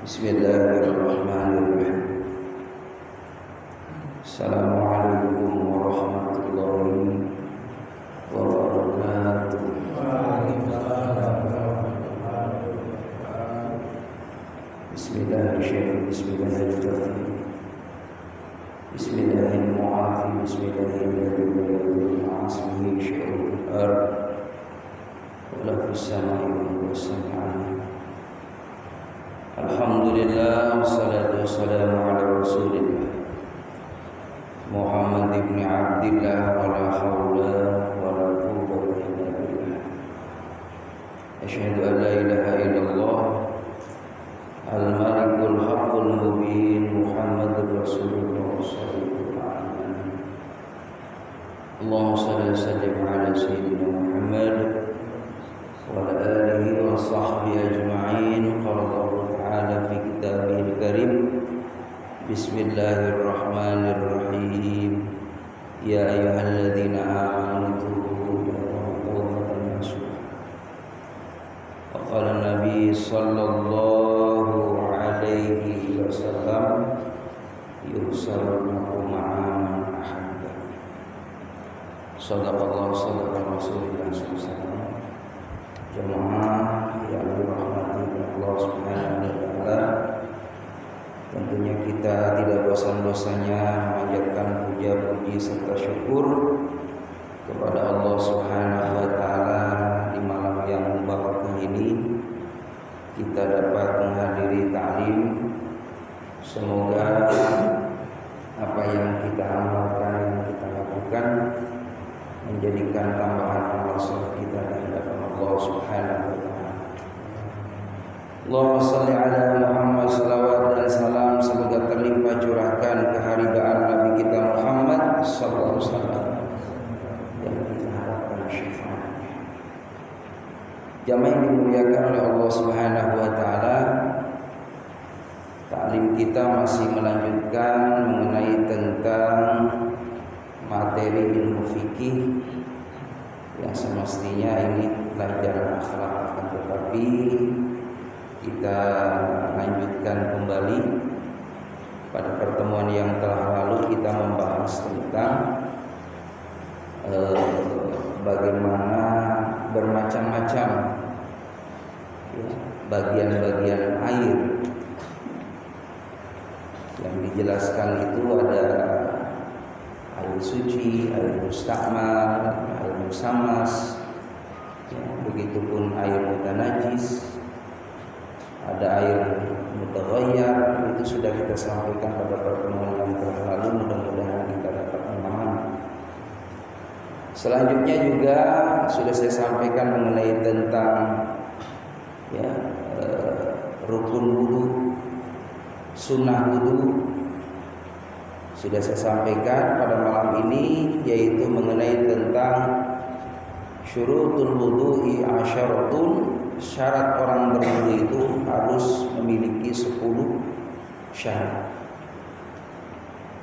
Bismillahirrahmanirrahim. Assalamualaikum warahmatullahi wabarakatuh. Bismillahirrahmanirrahim. Bismillahirrahmanirrahim. Bismillahirrahmanirrahim. Bismillahirrahmanirrahim. Asmihi syai'ul ard wa lafis samai wa sam'ani. Alhamdulillah, wassalatu wassalamu ala rasulillah Muhammad ibn Abdillah, wa la hawla wa la quwwata illa billah. Asyhadu an la ilaha illallah al-malikul haqqul mubin Muhammadur rasulullah sallallahu alaihi wasallam. Allahumma shalli wa sallim ala sayyidina Muhammad wa ala alihi wa sahbihi ajma'in. Qala Allah ta'ala fi kitabihil karim. Bismillahirrahmanirrahim. Ya ayyuhalladzina amanu tubu ilallahi tawbatan nasuha. Wa qala Nabi sallallahu alaihi wasallam, yursalunakum ma'aman ahabba. Sadaqallahu sadaqal rasulillah sallallahu alaihi wasallam. Jemaah yang dirahmati Allah Subhanahu wa taala, tentunya kita tidak bosan-bosannya memanjatkan puja-puji serta syukur kepada Allah Subhanahu wa taala di malam yang mubarak ini kita dapat menghadiri ta'lim. Semoga apa yang kita amalkan, yang kita lakukan menjadikan tambahan amal saleh kita di hadapan Allah Subhanahu wa taala. Allahumma shalli ala Muhammad, salawat dan salam semoga terlimpah curahkan keharibaan Nabi kita Muhammad sallallahu alaihi wasallam yang kita harapkan syafaatnya. Jamaah yang dimuliakan oleh Allah Subhanahu wa taala, taklim kita masih melanjutkan mengenai tentang materi ilmu fikih yang semestinya ini pelajaran akhlak, akan tetapi kita lanjutkan kembali. Pada pertemuan yang telah lalu kita membahas tentang bagaimana bermacam-macam bagian-bagian air yang dijelaskan itu ada air suci, air mustakmal, air musammas, ya, begitupun air mutanajis, ada air mutaghayyar. Itu sudah kita sampaikan pada pertemuan yang telah lalu, mudah-mudahan kita dapat memahami. Selanjutnya juga sudah saya sampaikan mengenai tentang rukun wudu, sunnah wudu. Sudah saya sampaikan pada malam ini, yaitu mengenai tentang syurutul wudu'i asyaratun. Syarat orang berwudu itu harus memiliki 10 syarat.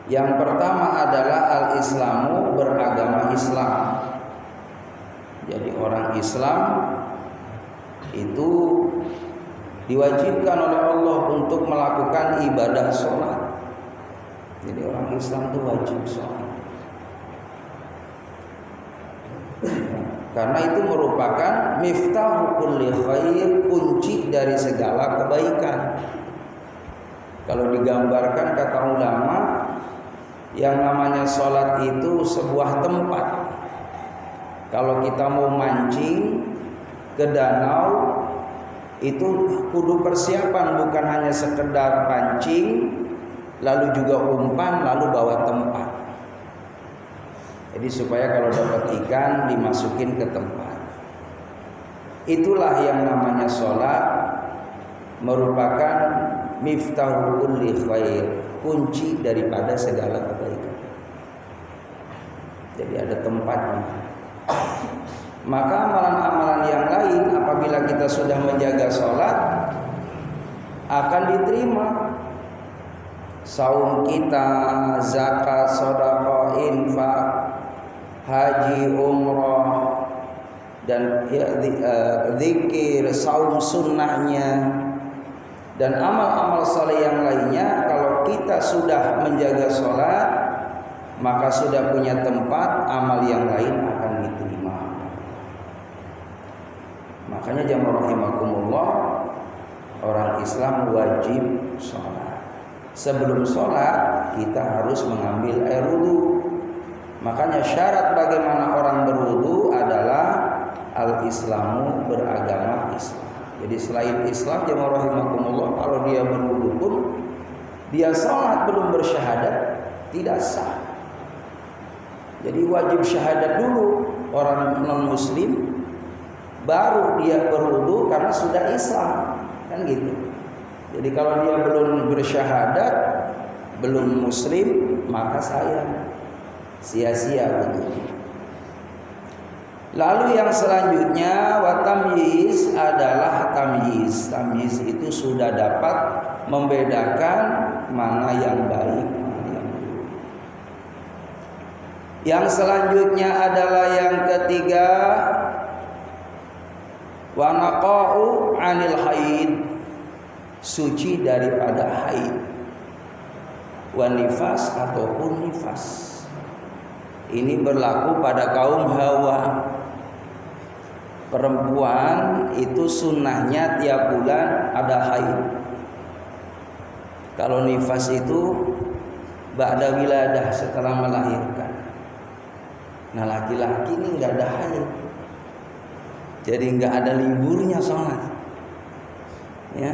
Yang pertama adalah al-islamu, beragama Islam. Jadi orang Islam itu diwajibkan oleh Allah untuk melakukan ibadah sholat. Jadi orang Islam itu wajib sholat, karena itu merupakan miftahu kulli khair, kunci dari segala kebaikan. Kalau digambarkan kata ulama, yang namanya sholat itu sebuah tempat. Kalau kita mau mancing ke danau, itu kudu persiapan, bukan hanya sekedar pancing lalu juga umpan lalu bawa tempat. Jadi supaya kalau dapat ikan dimasukin ke tempat. Itulah yang namanya sholat, merupakan miftahu kulli khair, kunci daripada segala kebaikan. Jadi ada tempatnya. Maka amalan-amalan yang lain apabila kita sudah menjaga sholat akan diterima. Saum kita, zakat, sedekah, infak, haji, umrah, dan zikir, saum sunnahnya, Dan amal-amal saleh yang lainnya, kalau kita sudah menjaga sholat, maka sudah punya tempat amal yang lain akan diterima. Makanya jamaah rahimakumullah, orang Islam wajib sholat. Sebelum sholat kita harus mengambil air wudu. Makanya syarat bagaimana orang berwudu adalah al-islamu, beragama Islam. Jadi selain Islam, jemaah rahimakumullah, kalau dia berwudu pun dia salat belum bersyahadat tidak sah. Jadi wajib syahadat dulu orang non muslim, baru dia berwudu karena sudah Islam, kan gitu. Jadi kalau dia belum bersyahadat, belum muslim, maka sayang, sia-sia wudunya. Lalu yang selanjutnya watamyiz adalah tamyiz. Tamyiz itu sudah dapat membedakan mana yang baik, mana yang buruk. Yang selanjutnya adalah yang ketiga, wa naqa'u 'anil haid, suci daripada haid, wa nifas ataupun nifas. Ini berlaku pada kaum Hawa. Perempuan itu sunnahnya tiap bulan ada haid. Kalau nifas itu ba'da wiladah, setelah melahirkan. Nah, laki-laki ini nggak ada haid, jadi nggak ada liburnya sholat, ya,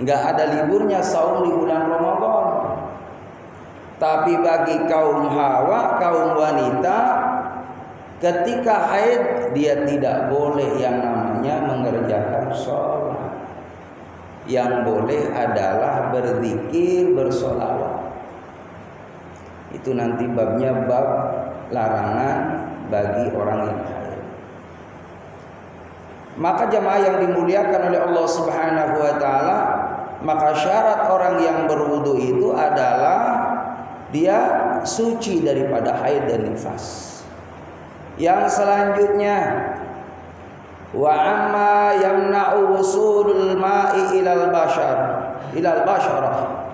nggak ada liburnya saum di bulan Ramadan. Tapi bagi kaum Hawa, kaum wanita, ketika haid dia tidak boleh yang namanya mengerjakan sholat. Yang boleh adalah berzikir, bersolawat. Itu nanti babnya bab larangan bagi orang yang haid. Maka jemaah yang dimuliakan oleh Allah Subhanahu wa taala, maka syarat orang yang berwudu itu adalah dia suci daripada haid dan nifas. Yang selanjutnya, wa amma yamna'u wusulul ma'i ilal basharah.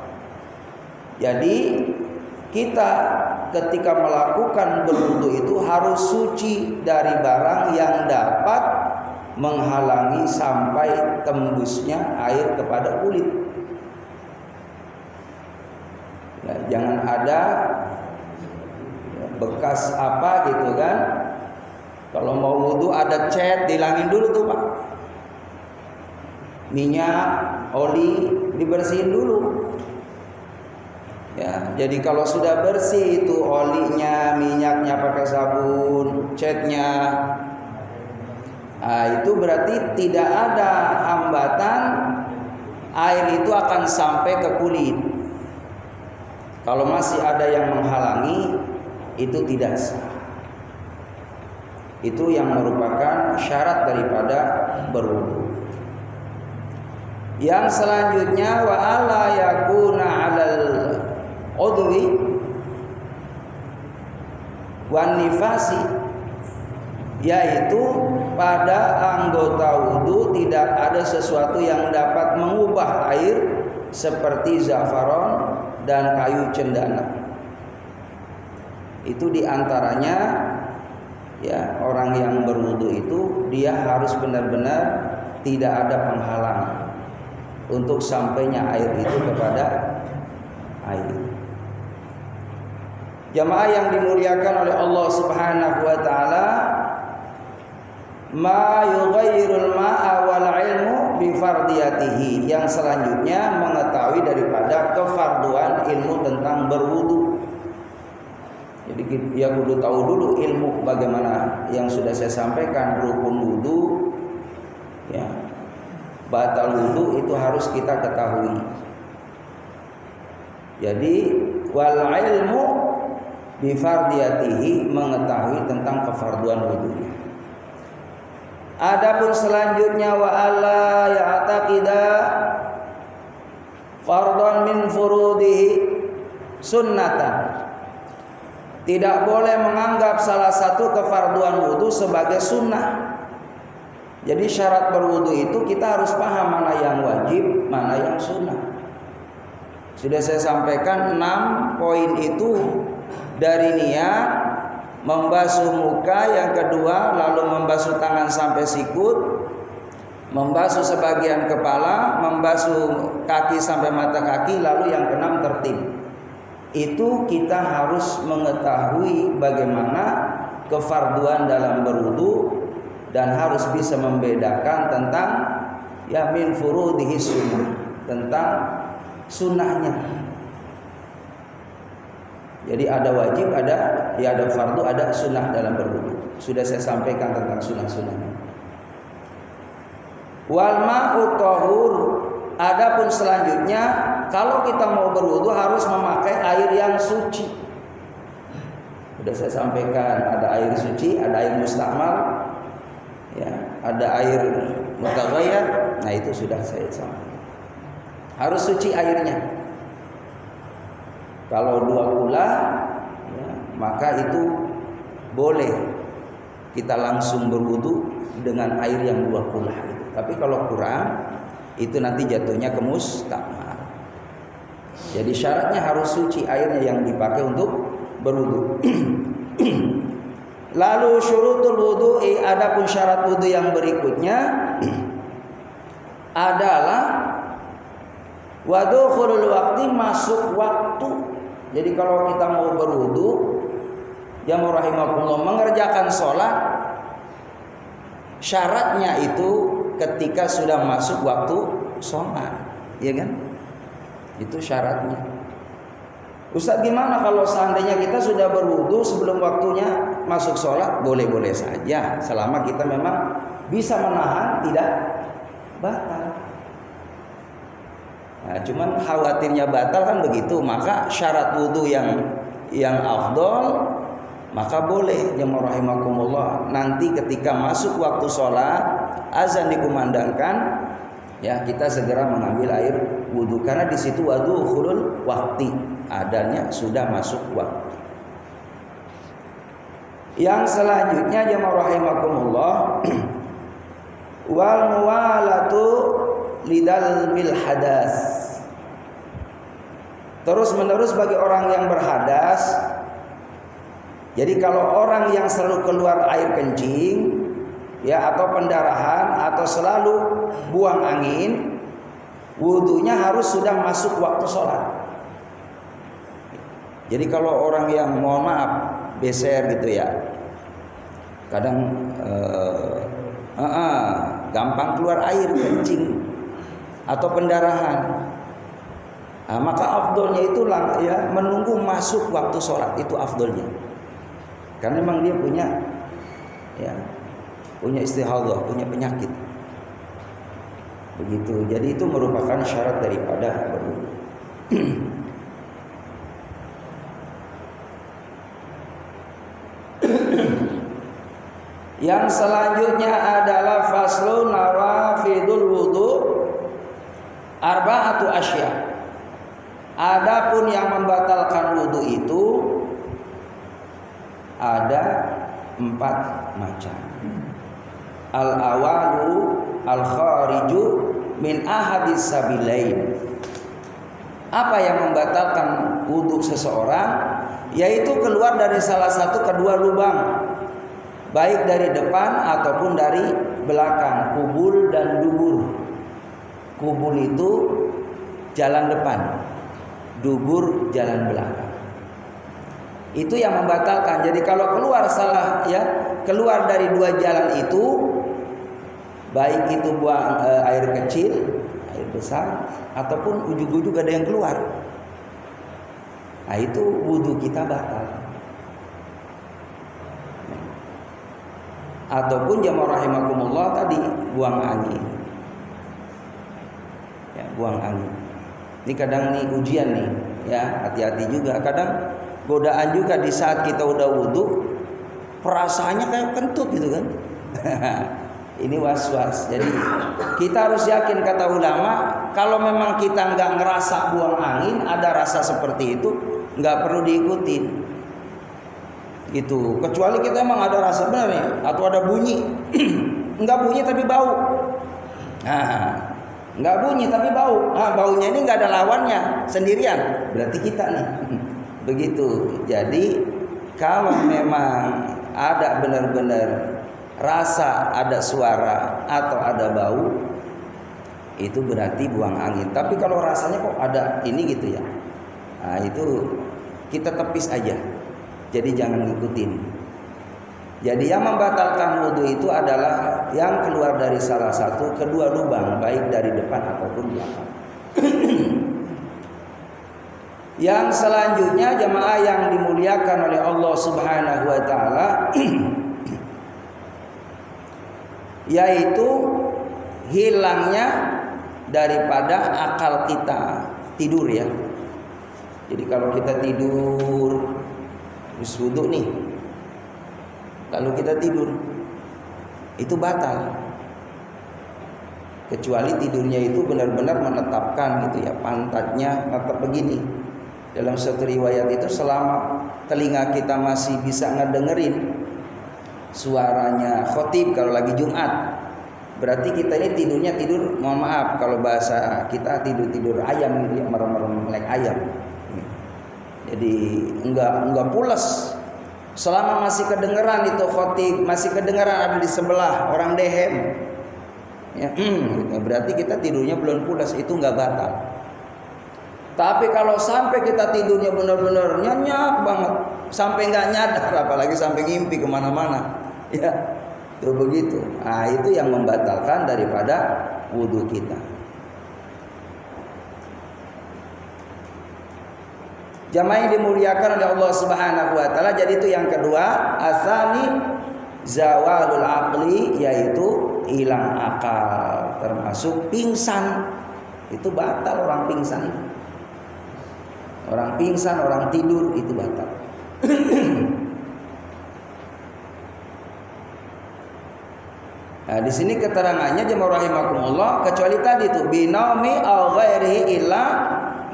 Jadi kita ketika melakukan berwudu itu harus suci dari barang yang dapat menghalangi sampai tembusnya air kepada kulit. Ya, jangan ada bekas apa gitu kan. Kalau mau wudu ada cat, dihilangin dulu tuh Pak. Minyak, oli dibersihin dulu. Ya, jadi kalau sudah bersih itu olinya, minyaknya pakai sabun, catnya, nah, itu berarti tidak ada hambatan air itu akan sampai ke kulit. Kalau masih ada yang menghalangi, itu tidak sah. Itu yang merupakan syarat daripada berwudu. Yang selanjutnya, wa alla yakuna 'alal udwi wan nifasi, yaitu pada anggota wudu tidak ada sesuatu yang dapat mengubah air seperti zafaron dan kayu cendana. Itu diantaranya, ya, orang yang berwudu itu dia harus benar-benar tidak ada penghalang untuk sampainya air itu kepada air. Jamaah yang dimuliakan oleh Allah Subhanahu wa taala, ma yughayyirul ma'a wal ilmu bi fardiyatihi. Yang selanjutnya mengetahui daripada kefarduan ilmu tentang berwudu. Jadi ya kudu tahu dulu ilmu bagaimana yang sudah saya sampaikan, rukun wudu, ya, batal wudu itu harus kita ketahui. Jadi wal ilmu bi fardiyatihi, mengetahui tentang kefarduan wudunya. Adapun selanjutnya, wa alla ya'taqida fardhan min furudihi sunnatan. Tidak boleh menganggap salah satu kefarduan wudu sebagai sunnah. Jadi syarat berwudu itu kita harus paham mana yang wajib, mana yang sunnah. Sudah saya sampaikan 6 poin itu, dari niat, membasuh muka, yang kedua lalu membasuh tangan sampai sikut, membasuh sebagian kepala, membasuh kaki sampai mata kaki, lalu yang keenam tertib. Itu kita harus mengetahui bagaimana kefarduan dalam berwudu dan harus bisa membedakan tentang ya min furudihi sunnah, tentang sunnahnya. Jadi ada wajib, ada fardu, ada sunnah dalam berwudu. Sudah saya sampaikan tentang sunnah-sunnahnya. Wal ma'u tahur. Adapun selanjutnya, kalau kita mau berwudu harus memakai air yang suci. Sudah saya sampaikan, ada air suci, ada air mustakmal, ya, ada air mutaghayyir. Nah, itu sudah saya sampaikan. Harus suci airnya. Kalau 2 kula, ya, maka itu boleh kita langsung berwudu dengan air yang 2 kula. Tapi kalau kurang, itu nanti jatuhnya ke mustakmal. Jadi syaratnya harus suci airnya yang dipakai untuk berwudu. Lalu syurutul wudu'i, adapun syarat wudu yang berikutnya adalah wadukhulul waqti, masuk waktu. Jadi kalau kita mau berwudu, ya rahimakumullah, mengerjakan sholat, syaratnya itu ketika sudah masuk waktu sholat, ya kan? Itu syaratnya. Ustaz, gimana kalau seandainya kita sudah berwudu sebelum waktunya masuk sholat? Boleh-boleh saja, selama kita memang bisa menahan tidak batal. Nah, cuman khawatirnya batal kan begitu, maka syarat wudu yang afdol, maka boleh jemaah rahimakumullah, nanti ketika masuk waktu sholat, azan dikumandangkan, ya kita segera mengambil air wudu, karena di situ wadukhulul waqti, adanya sudah masuk waktu. Yang selanjutnya jemaah rahimakumullah, wal muwalatu lidal mil hadas. Terus menerus bagi orang yang berhadas. Jadi kalau orang yang selalu keluar air kencing, ya, atau pendarahan, atau selalu buang angin, wudunya harus sudah masuk waktu sholat. Jadi kalau orang yang mohon maaf beser gitu ya, kadang gampang keluar air kencing atau pendarahan, nah, maka afdolnya itu ya menunggu masuk waktu sholat, itu afdolnya. Karena memang dia punya istihadah, punya penyakit. Begitu. Jadi itu merupakan syarat daripada berwudu. Yang selanjutnya adalah faslu nawafidul wudu arba'atu asya. Adapun yang membatalkan wudu itu ada 4 macam. Al-awalu al-khariju min ahadis sabilain. Apa yang membatalkan wudu seseorang? Yaitu keluar dari salah satu kedua lubang, baik dari depan ataupun dari belakang, kubul dan dubur. Kubul itu jalan depan, dubur jalan belakang. Itu yang membatalkan. Jadi kalau keluar salah, ya, keluar dari 2 jalan itu, baik itu buang air kecil, air besar, ataupun ujug-ujug ada yang keluar, nah itu wudu kita batal. Ataupun jamaah rahimakumullah tadi buang angin, ya, buang angin. Ini kadang nih ujian nih, ya, hati-hati juga. Kadang godaan juga di saat kita udah wudu, perasaannya kayak kentut gitu kan. Ini was-was. Jadi kita harus yakin, kata ulama, kalau memang kita nggak ngerasa buang angin, ada rasa seperti itu, nggak perlu diikutin. Gitu. Kecuali kita emang ada rasa benar ya, atau ada bunyi. Enggak bunyi tapi bau. Nah, enggak bunyi tapi bau. Nah, baunya ini enggak ada lawannya, sendirian. Berarti kita nih. Begitu. Jadi kalau memang ada benar-benar rasa ada suara atau ada bau, itu berarti buang angin. Tapi kalau rasanya kok ada ini gitu ya, nah itu kita tepis aja. Jadi jangan ngikutin. Jadi yang membatalkan wudhu itu adalah yang keluar dari salah satu kedua lubang, baik dari depan ataupun belakang. Yang selanjutnya jemaah yang dimuliakan oleh Allah Subhanahu wa taala yaitu hilangnya daripada akal kita tidur ya. Jadi kalau kita tidur habis wudhu nih, lalu kita tidur, itu batal. Kecuali tidurnya itu benar-benar menetapkan gitu ya, pantatnya tetap begini. Dalam satu riwayat itu selama telinga kita masih bisa ngedengerin suaranya khotib kalau lagi Jumat, berarti kita ini tidurnya tidur, mohon maaf kalau bahasa kita tidur ayam gitu ya, merem-merem melek ayam. Jadi enggak pules. Selama masih kedengeran itu khotib, masih kedengeran ada di sebelah orang dehem, ya, berarti kita tidurnya belum pulas, itu nggak batal. Tapi kalau sampai kita tidurnya benar-benar nyenyak banget, sampai nggak nyadar, apalagi sampai ngimpi kemana-mana, ya, itu begitu. Nah, itu yang membatalkan daripada wudhu kita. Jamaah yang dimuliakan oleh Allah Subhanahu wa taala, jadi itu yang kedua, asani zawalul aqli, yaitu hilang akal, termasuk pingsan. Itu batal orang pingsan. Orang pingsan, orang tidur itu batal. Nah, di sini keterangannya jemaah rahimakumullah, kecuali tadi itu binaumi aw ghairihi illa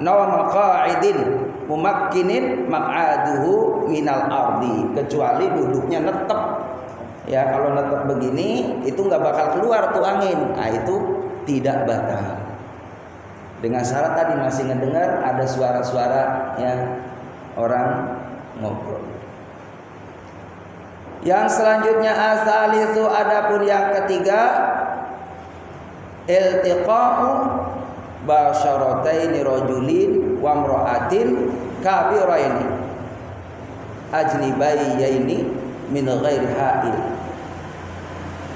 nawma qa'idin mumakkinin maq'aduhu minal ardi, kecuali duduknya netep. Ya, kalau netep begini itu nggak bakal keluar tuh angin. Nah, itu tidak batal. Dengan syarat tadi masih ngedengar ada suara-suara yang orang ngobrol. Yang selanjutnya asalisu, adapun yang ketiga, iltiqa'u basyarataini rajulin wa imra'atin kabiraini ajnibayyaini min ghairi ha'il,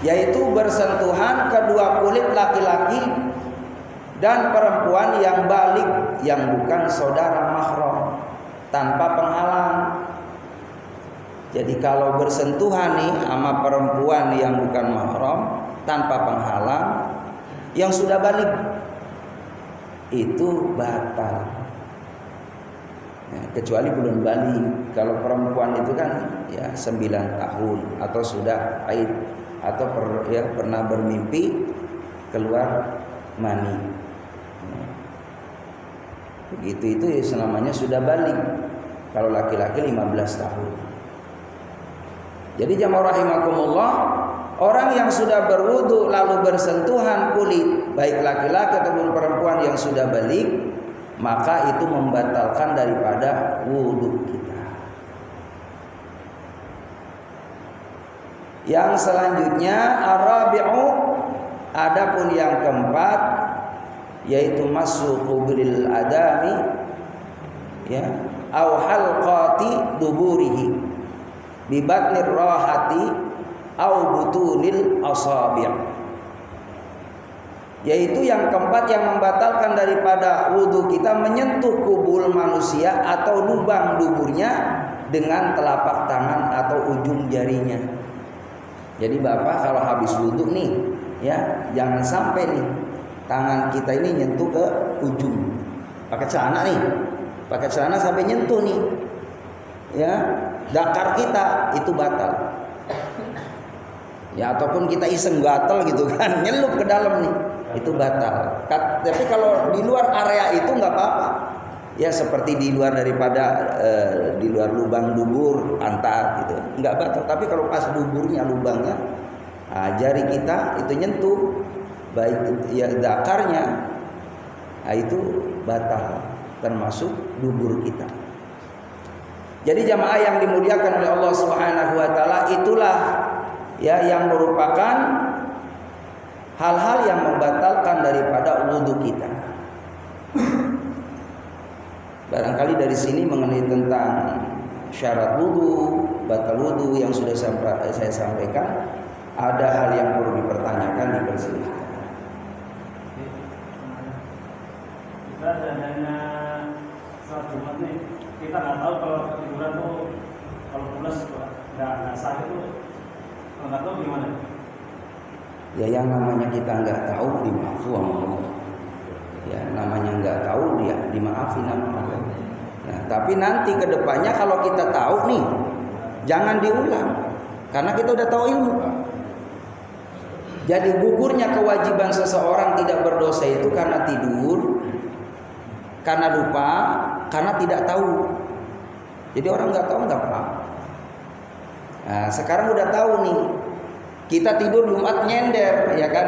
yaitu bersentuhan kedua kulit laki-laki dan perempuan yang balik yang bukan saudara mahram tanpa penghalang. Jadi kalau bersentuhan nih sama perempuan yang bukan mahram tanpa penghalang yang sudah balik, itu batal. Nah, kecuali belum balik. Kalau perempuan itu kan ya 9 tahun atau sudah haid atau pernah bermimpi keluar mani. Begitu itu ya selamanya sudah balik. Kalau laki-laki 15 tahun. Jadi jamaah rahimakumullah, orang yang sudah berwudu lalu bersentuhan kulit, baik laki-laki ataupun perempuan yang sudah balik, maka itu membatalkan daripada wudu kita. Yang selanjutnya ar-rabi'u, adapun yang keempat, yaitu masuk kubril adami, ya, au halqati duburihi bi batnir rahati au butunil asabi', yaitu yang keempat yang membatalkan daripada wudu kita menyentuh kubul manusia atau lubang duburnya dengan telapak tangan atau ujung jarinya. Jadi Bapak kalau habis wudu nih, ya, jangan sampai nih tangan kita ini nyentuh ke ujung. Pakai celana nih, pakai celana sampai nyentuh nih, ya, dakar kita, itu batal. Ya, ataupun kita iseng gatel gitu kan, nyelup ke dalam nih, itu batal. Tapi kalau di luar area itu nggak apa-apa. Ya, seperti di luar daripada di luar lubang dubur antar gitu, nggak batal. Tapi kalau pas duburnya lubangnya jari kita itu nyentuh baik ya zakarnya, itu batal, termasuk dubur kita. Jadi jamaah yang dimuliakan oleh Allah Subhanahu wa taala, itulah ya yang merupakan hal-hal yang membatalkan daripada wudu kita. Barangkali dari sini mengenai tentang syarat wudu, batal wudu yang sudah saya sampaikan, ada hal yang perlu dipertanyakan, dipersilahkan. Kita adanya saat Jumat nih, kita nggak tahu kalau ketiduran tuh kalau pulas nggak sah itu, kalau nggak tahu gimana? Ya yang namanya kita nggak tahu dimaafin sama Allah. Ya namanya nggak tahu dia dimaafin sama Allah. Nah tapi nanti kedepannya kalau kita tahu nih, jangan diulang karena kita udah tahu ilmu. Jadi gugurnya kewajiban seseorang tidak berdosa itu karena tidur, karena lupa, karena tidak tahu. Jadi orang nggak tahu nggak apa-apa. Nah sekarang udah tahu nih. Kita tidur Jumat nyender, ya kan,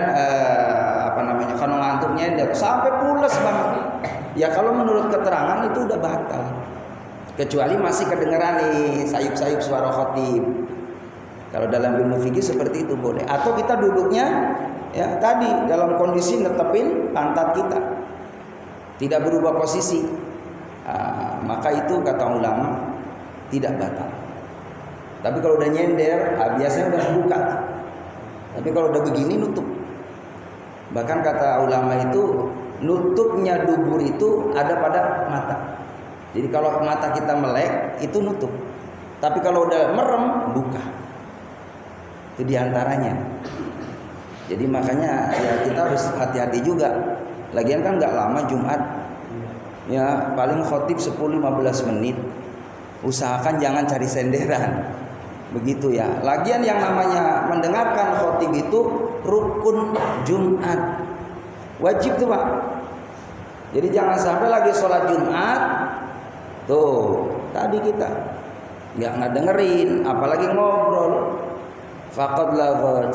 kalau ngantuk nyender sampai pules banget. Ya kalau menurut keterangan itu udah batal. Kecuali masih kedengeran nih sayup-sayup suara khatib. Kalau dalam ilmu fikih seperti itu boleh. Atau kita duduknya ya tadi dalam kondisi netepin pantat kita, tidak berubah posisi. Maka itu kata ulama tidak batal. Tapi kalau udah nyender, biasanya udah buka. Tapi kalau udah begini nutup. Bahkan kata ulama itu nutupnya dubur itu ada pada mata. Jadi kalau mata kita melek itu nutup. Tapi kalau udah merem buka. Itu diantaranya. Jadi makanya ya kita harus hati-hati juga. Lagian kan nggak lama Jumat. Ya paling khotib 10-15 menit. Usahakan jangan cari senderan. Begitu ya. Lagian yang namanya mendengarkan khotib itu rukun Jumat. Wajib tuh Pak. Jadi jangan sampai lagi sholat Jumat tuh tadi kita nggak dengerin, apalagi ngobrol. Faqad laghat,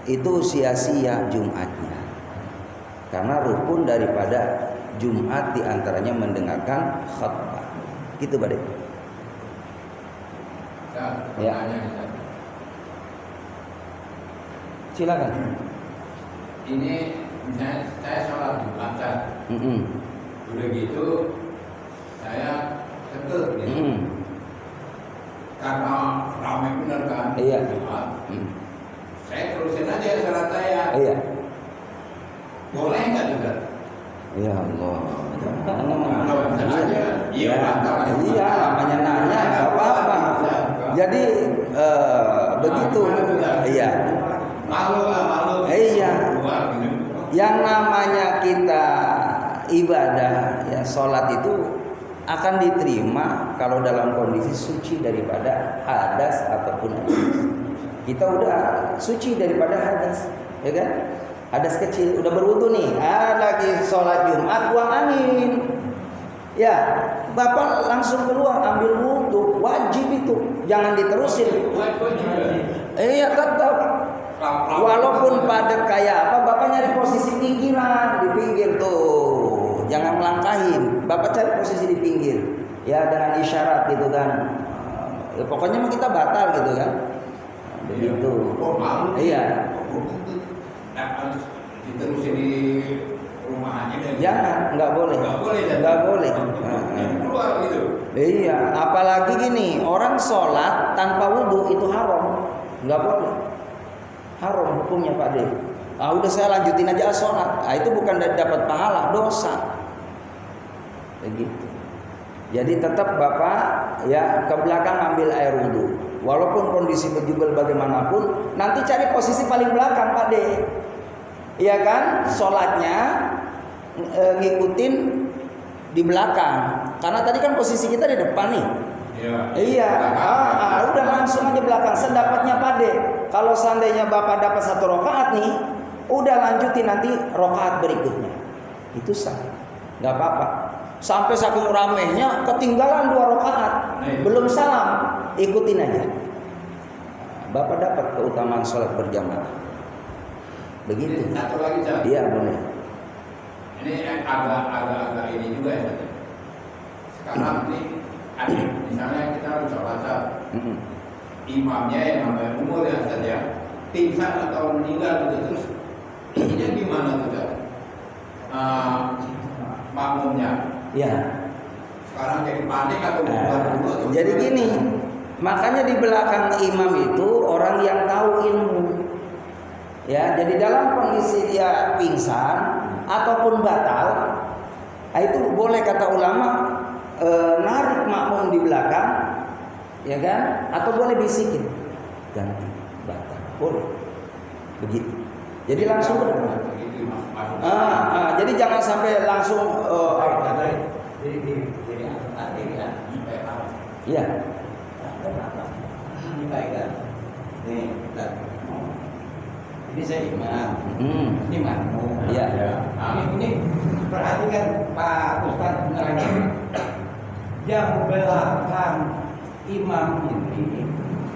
itu sia-sia Jumatnya. Karena rukun daripada Jumat diantaranya mendengarkan khutbah. Gitu Pak Dek. Ya. Silakan. Ini misalnya saya sholat Jumat kan. Udah gitu saya kentut gitu. Karena ramai benar kan. Iya. Saya terusin aja sholat saya. Iya. Boleh nggak juga? Ya Allah. Iya, namanya nanya nggak apa-apa. Jadi begitu. Iya. Malu. Iya. Yang namanya kita ibadah ya sholat itu akan diterima kalau dalam kondisi suci daripada hadas ataupun najis. Kita udah suci daripada hadas, ya kan? Hadas kecil, udah berwudu nih, lagi sholat Jumat buang angin. Ya, Bapak langsung keluar ambil wudu, wajib itu, jangan diterusin. Iya tetap. Walaupun padat kayak apa, Bapak nyari posisi pinggiran, di pinggir tuh, jangan melangkahin. Bapak cari posisi di pinggir, ya dengan isyarat gitu kan. Ya, pokoknya mah kita batal gitu kan. Begitu. Iya. Diterusin di rumah aja. Jangan, nggak boleh. Nggak boleh. Keluar gitu. Iya, apalagi gini, orang sholat tanpa wudu itu haram, nggak boleh. Haram hukumnya Pak De. Udah saya lanjutin aja sholat. Itu bukan dapat pahala, dosa. Begitu. Jadi tetap Bapak ya ke belakang ambil air wudu. Walaupun kondisi berjubel bagaimanapun, nanti cari posisi paling belakang Pak De. Iya kan? Sholatnya ngikutin di belakang. Karena tadi kan posisi kita di depan nih. Iya. Udah langsung aja belakang. Sedapatnya Pak De. Kalau seandainya Bapak dapat 1 rakaat nih, udah lanjutin nanti rakaat berikutnya. Itu sah. Nggak apa-apa. Sampai saking ramenya ketinggalan 2 rakaat, belum salam, ikutin aja. Bapak dapat keutamaan sholat berjamaah. Begitu. Ini satu lagi Ustaz. Iya boleh. Ini agak ini juga ya Ustaz. Sekarang ini ada misalnya kita harus sholat Ustaz. Imamnya yang namanya umur ya Ustaz ya, pingsan atau meninggal gitu, terus ininya gimana tuh Ustaz? Makmumnya Ya. sekarang jadi panik atau bubar dulu atau Jadi gimana? gini, makanya di belakang imam itu orang yang tahu ilmu. Ya, jadi dalam kondisi dia pingsan ataupun batal, itu boleh kata ulama narik makmum di belakang, ya kan? Atau boleh bisikin ganti batal, boleh. Begitu. Jadi langsung ke depan. Begitu, Mas. Jadi jangan sampai langsung iya. Ini saya imam, ini makmum. Iya. Ini perhatikan Pak Ustadz menerangkan yang belakang imam ini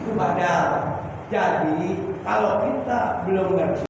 itu badal. Jadi kalau kita belum ngerti